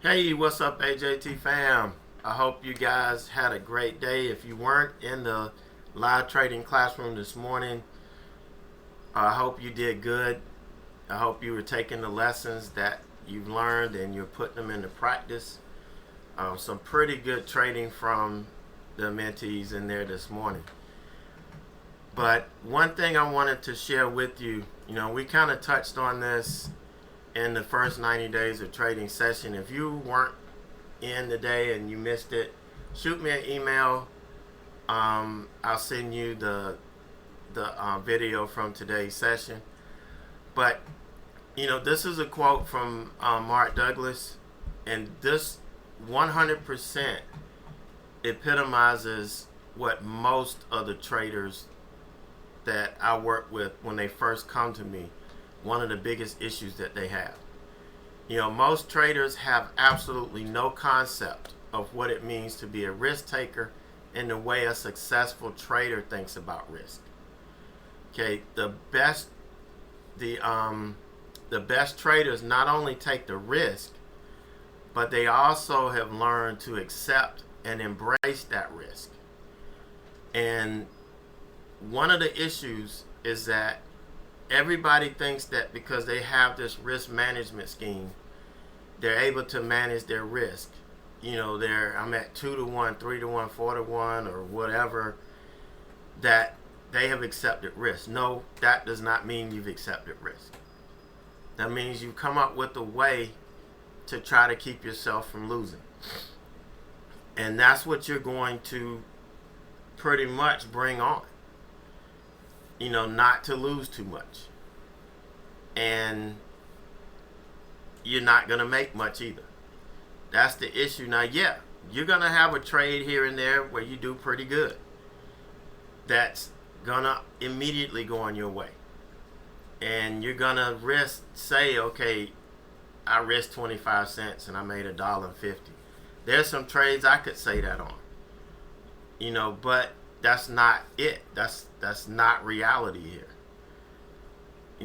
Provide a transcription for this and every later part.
Hey, what's up, AJT fam? I hope you guys had a great day. If you weren't in the live trading classroom this morning, I hope you did good. I hope you were taking the lessons that you've learned and you're putting them into practice. Some pretty good trading from the mentees in there this morning. But one thing I wanted to share with you, we kind of touched on this in the first 90 days of trading session. If you weren't in today and you missed it, shoot me an email. I'll send you the video from today's session. But this is a quote from Mark Douglas, and this 100% epitomizes what most of the traders that I work with, when they first come to me, one of the biggest issues that they have. Most traders have absolutely no concept of what it means to be a risk taker and the way a successful trader thinks about risk. Okay, the best traders not only take the risk, but they also have learned to accept and embrace that risk. And one of the issues is that everybody thinks that because they have this risk management scheme, they're able to manage their risk. I'm at 2 to 1, 3 to 1, 4 to 1, or whatever, that they have accepted risk. No, that does not mean you've accepted risk. That means you've come up with a way to try to keep yourself from losing. And that's what you're going to pretty much bring on. Not to lose too much. And you're not going to make much either. That's the issue. Now, yeah, you're going to have a trade here and there where you do pretty good. That's going to immediately go on your way. And you're going to say, okay, I risked 25 cents and I made $1.50. There's some trades I could say that on. But that's not it. That's not reality here.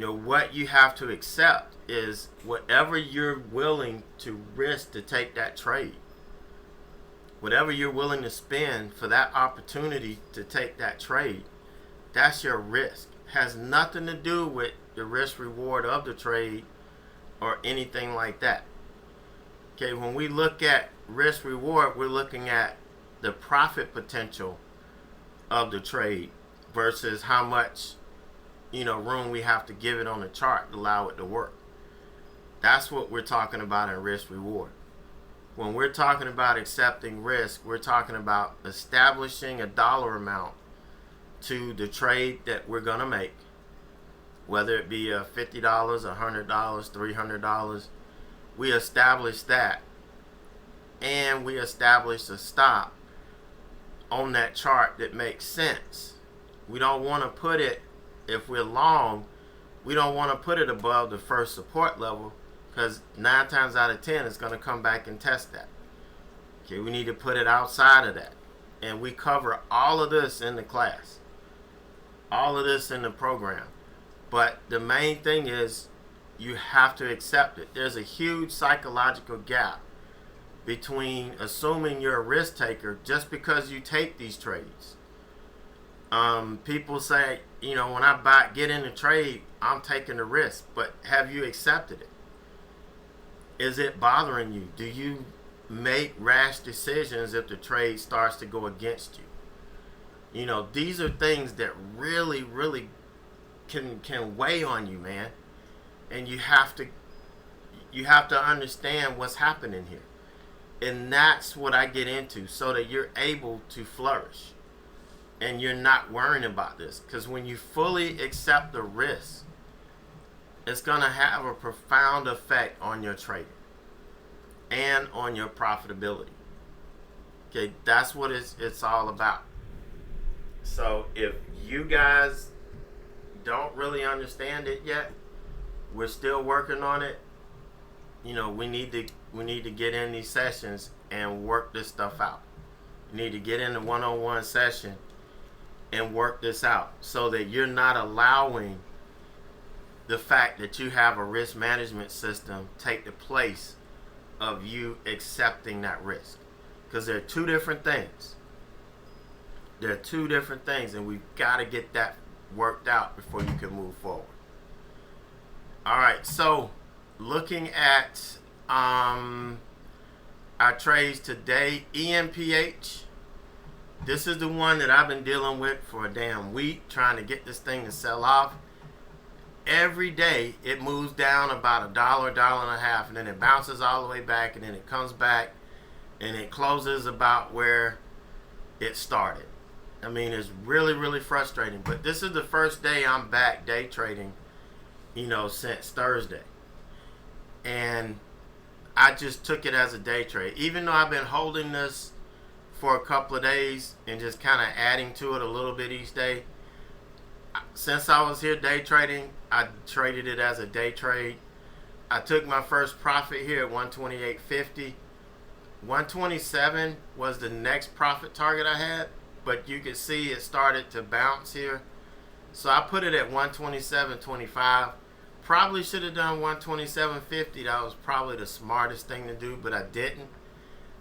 What you have to accept is whatever you're willing to risk to take that trade, whatever you're willing to spend for that opportunity to take that trade, that's your risk. It has nothing to do with the risk reward of the trade or anything like that. Okay, when we look at risk reward, we're looking at the profit potential of the trade versus how much room we have to give it on the chart to allow it to work. That's what we're talking about in risk reward. When we're talking about accepting risk, we're talking about establishing a dollar amount to the trade that we're going to make, whether it be $50, $100, $300. We establish that, and we establish a stop on that chart that makes sense. We don't want to put it, if we're long, we don't want to put it above the first support level, because 9 times out of 10 it's going to come back and test that. Okay, we need to put it outside of that. And we cover all of this in the class, all of this in the program. But the main thing is you have to accept it. There's a huge psychological gap between assuming you're a risk taker just because you take these trades. People say, when I get in a trade, I'm taking the risk. But have you accepted it? Is it bothering you? Do you make rash decisions if the trade starts to go against you? These are things that really, really can weigh on you, man. And you have to understand what's happening here. And that's what I get into, so that you're able to flourish and you're not worrying about this. Because when you fully accept the risk, it's going to have a profound effect on your trading and on your profitability. Okay, that's what it's all about. So if you guys don't really understand it yet, we're still working on it. We need to get in these sessions and work this stuff out. You need to get in the one-on-one session and work this out, so that you're not allowing the fact that you have a risk management system take the place of you accepting that risk, because they're two different things. They're two different things, and we've got to get that worked out before you can move forward. All right, so looking at our trades today, ENPH. This is the one that I've been dealing with for a damn week, trying to get this thing to sell off. Every day it moves down about $1, $1.50, and then it bounces all the way back, and then it comes back, and it closes about where it started. I mean, it's really, really frustrating. But this is the first day I'm back day trading, since Thursday. And I just took it as a day trade. Even though I've been holding this for a couple of days and just kind of adding to it a little bit each day. Since I was here day trading, I traded it as a day trade. I took my first profit here at 128.50. 127 was the next profit target I had, but you could see it started to bounce here. So I put it at 127.25. Probably should have done 127.50. That was probably the smartest thing to do, but I didn't.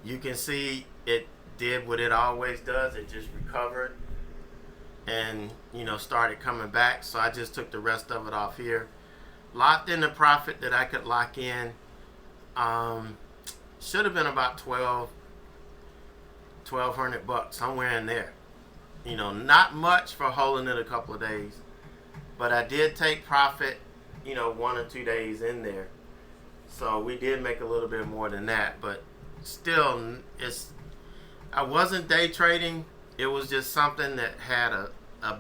You can see it did what it always does. It just recovered and started coming back. So I just took the rest of it off here, locked in the profit that I could lock in. Should have been about $1,200, somewhere in there. Not much for holding it a couple of days, but I did take profit 1 or 2 days in there. So we did make a little bit more than that, but still, I wasn't day trading. It was just something that had a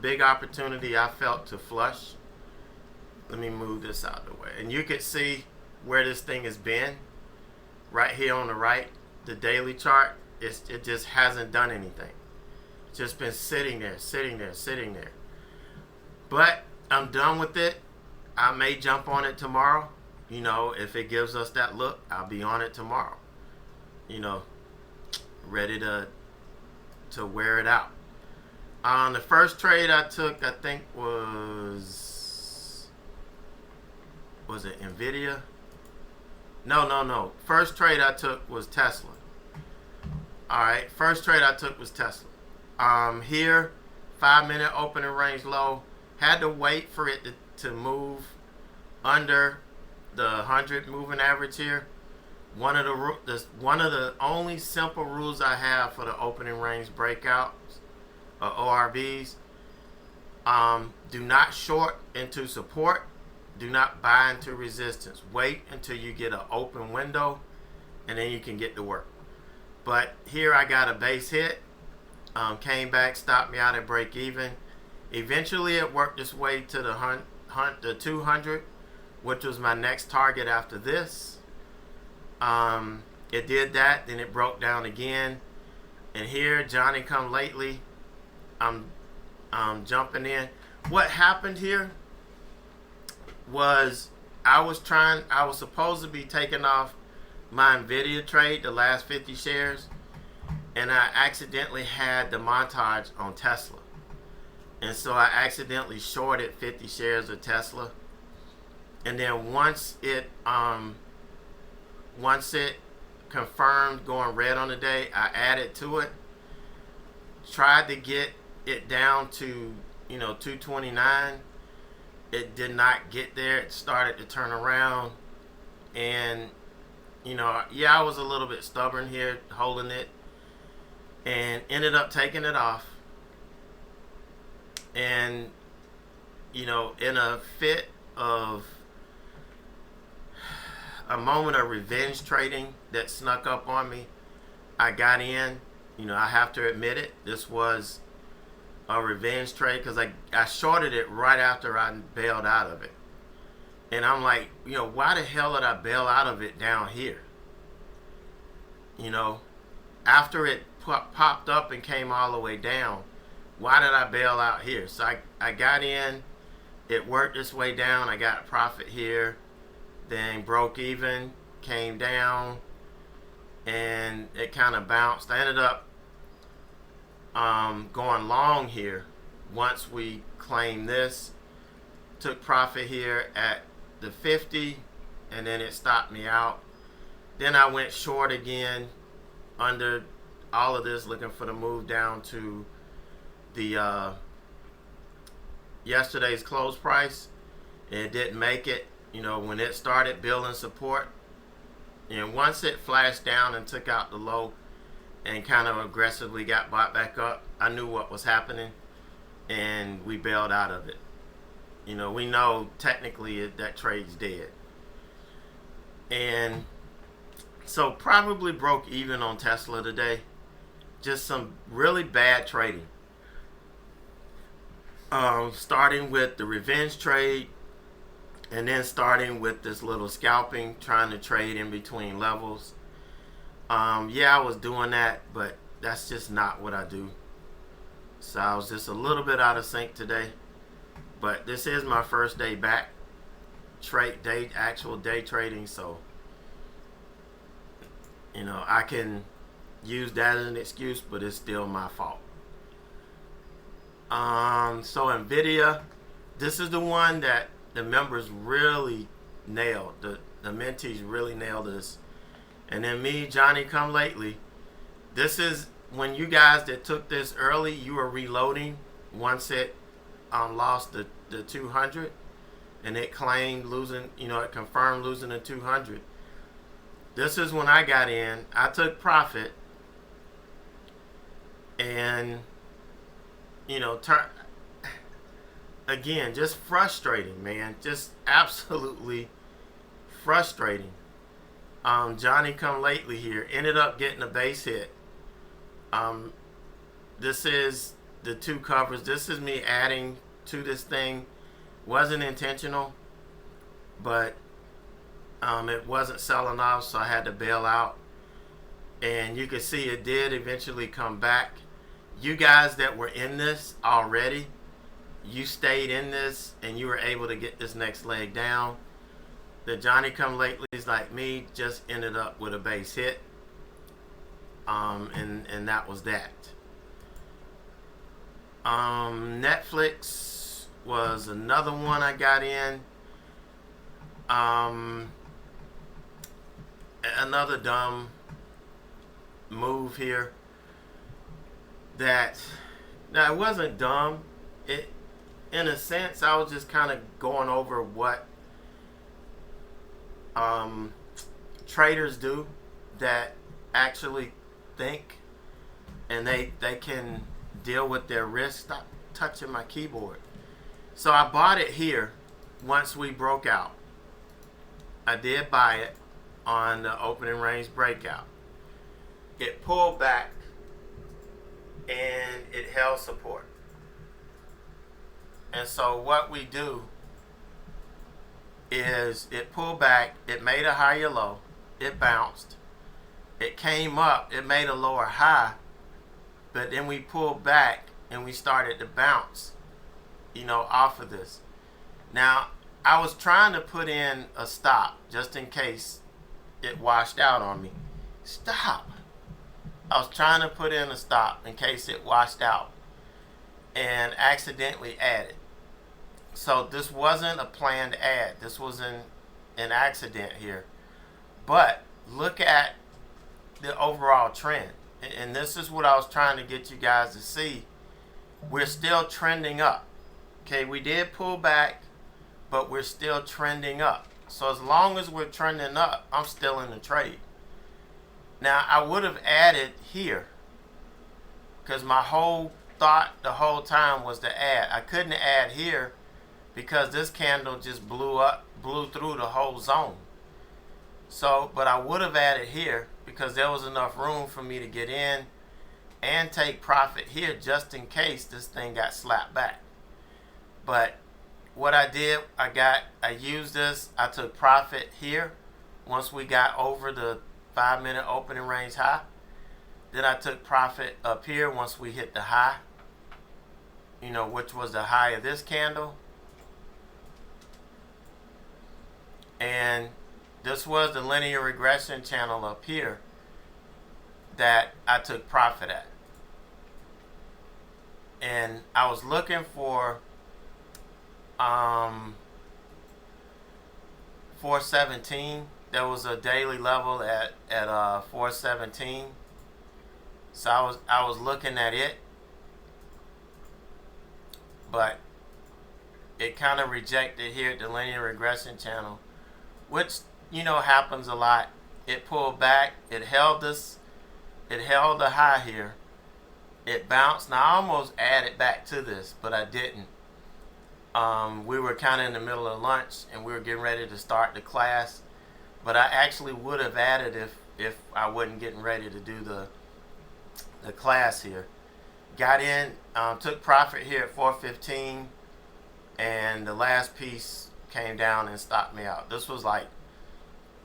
big opportunity I felt to flush. Let me move this out of the way. And you could see where this thing has been. Right here on the right, the daily chart, it just hasn't done anything. It's just been sitting there, sitting there, sitting there. But I'm done with it. I may jump on it tomorrow. If it gives us that look, I'll be on it tomorrow. Ready to wear it out. The first trade I took, I think was it NVIDIA? No. First trade I took was Tesla. Alright, first trade I took was Tesla. Here, 5-minute opening range low. Had to wait for it to move under the 100 moving average here. One of the only simple rules I have for the opening range breakouts, or ORVs, do not short into support. Do not buy into resistance. Wait until you get an open window, and then you can get to work. But here I got a base hit. Came back, stopped me out at break even. Eventually it worked its way to the 200, which was my next target after this. It did that, then it broke down again. And here, Johnny come lately, I'm jumping in. What happened here was I was supposed to be taking off my NVIDIA trade, the last 50 shares, and I accidentally had the montage on Tesla. And so I accidentally shorted 50 shares of Tesla. And then once it confirmed going red on the day, I added to it. Tried to get it down to 229. It did not get there. It started to turn around, and I was a little bit stubborn here holding it, and ended up taking it off. And in a fit of a moment of revenge trading that snuck up on me, I got in. I have to admit it. This was a revenge trade because I shorted it right after I bailed out of it. And I'm like, why the hell did I bail out of it down here? After it popped up and came all the way down, why did I bail out here? So I got in. It worked its way down. I got a profit here. Then broke even, came down, and it kind of bounced. I ended up going long here once we claimed this. Took profit here at the 50, and then it stopped me out. Then I went short again under all of this, looking for the move down to the yesterday's close price. It didn't make it. When it started building support, and once it flashed down and took out the low and kind of aggressively got bought back up, I knew what was happening, and we bailed out of it. We know technically that trade's dead. And so probably broke even on Tesla today. Just some really bad trading. Starting with the revenge trade, and then starting with this little scalping, trying to trade in between levels. Yeah, I was doing that, but that's just not what I do. So I was just a little bit out of sync today. But this is my first day back, actual day trading, so I can use that as an excuse, but it's still my fault. So NVIDIA, this is the one that the members really nailed. The mentees really nailed this. And then me, Johnny come lately, this is when you guys that took this early, you were reloading once it lost the 200, and it claimed losing, it confirmed losing the 200. This is when I got in. I took profit, and again, just frustrating, man. Just absolutely frustrating. Johnny come lately here ended up getting a base hit. This is the two covers. This is me adding to this thing. Wasn't intentional, but it wasn't selling off, so I had to bail out. And you can see it did eventually come back. You guys that were in this already, you stayed in this and you were able to get this next leg down. The Johnny come latelys like me just ended up with a base hit. And that was that. Netflix was another one I got in. Another dumb move here. That it wasn't dumb. It, in a sense, I was just kind of going over what traders do that actually think and they can deal with their risk. Stop touching my keyboard. So I bought it here once we broke out. I did buy it on the opening range breakout. It pulled back and it held support. And so what we do is it pulled back, it made a higher low, it bounced, it came up, it made a lower high, but then we pulled back and we started to bounce, off of this. Now, I was trying to put in a stop just in case it washed out on me. Stop. I was trying to put in a stop in case it washed out and accidentally added. So this wasn't a planned add. This was an accident here. But look at the overall trend. And this is what I was trying to get you guys to see. We're still trending up. Okay, we did pull back, but we're still trending up. So as long as we're trending up, I'm still in the trade. Now, I would have added here because my whole thought the whole time was to add. I couldn't add here because this candle just blew through the whole zone. So, but I would have added here because there was enough room for me to get in and take profit here just in case this thing got slapped back. But what I did, I used this, I took profit here once we got over the 5-minute opening range high. Then I took profit up here once we hit the high, which was the high of this candle. And this was the linear regression channel up here that I took profit at. And I was looking for 417. there was a daily level at 417. So I was looking at it, but it kind of rejected here at the linear regression channel, which happens a lot. It pulled back. It held us. It held the high here. It bounced. Now I almost added back to this, but I didn't. We were kind of in the middle of lunch and we were getting ready to start the class, but I actually would have added if I wasn't getting ready to do the class here. Got in, took profit here at 415, and the last piece came down and stopped me out. This was like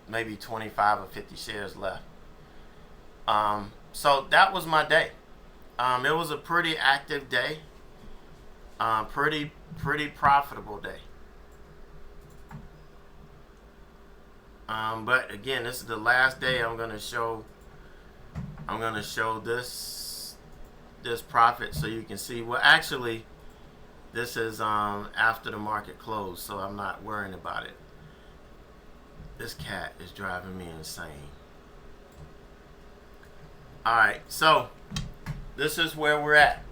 maybe 25 or 50 shares left. So that was my day. It was a pretty active day, pretty profitable day. But again, this is the last day I'm gonna show this profit so you can see. Well, actually, this is after the market closed, so I'm not worrying about it. This cat is driving me insane. Alright, so this is where we're at.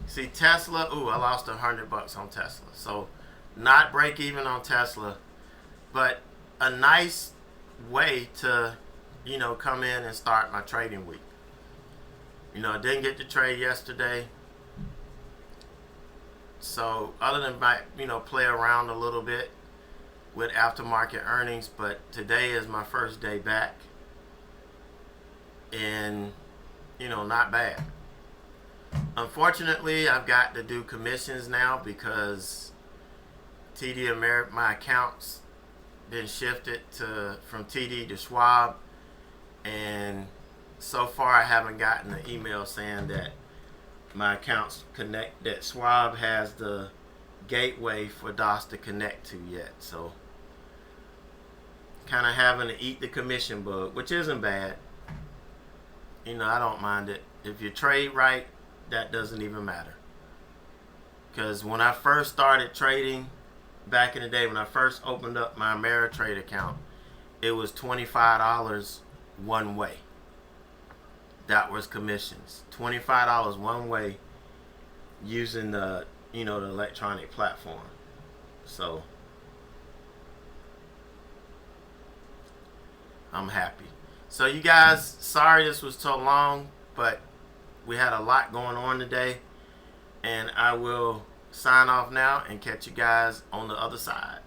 See, Tesla, I lost $100 on Tesla. So not break even on Tesla, but a nice way to, come in and start my trading week. I didn't get to trade yesterday. So other than play around a little bit with aftermarket earnings, but today is my first day back. And, not bad. Unfortunately, I've got to do commissions now because TD Ameritrade, my account's been shifted from TD to Schwab, and so far I haven't gotten an email saying that my account's connect, that Schwab has the gateway for DOS to connect to yet. So kind of having to eat the commission bug, which isn't bad. I don't mind it. If you trade right, that doesn't even matter. Because when I first started trading back in the day, when I first opened up my Ameritrade account, it was $25 one way. That was commissions. $25 one way using the the electronic platform. So I'm happy. So you guys, sorry this was so long, but we had a lot going on today, and I will sign off now and catch you guys on the other side.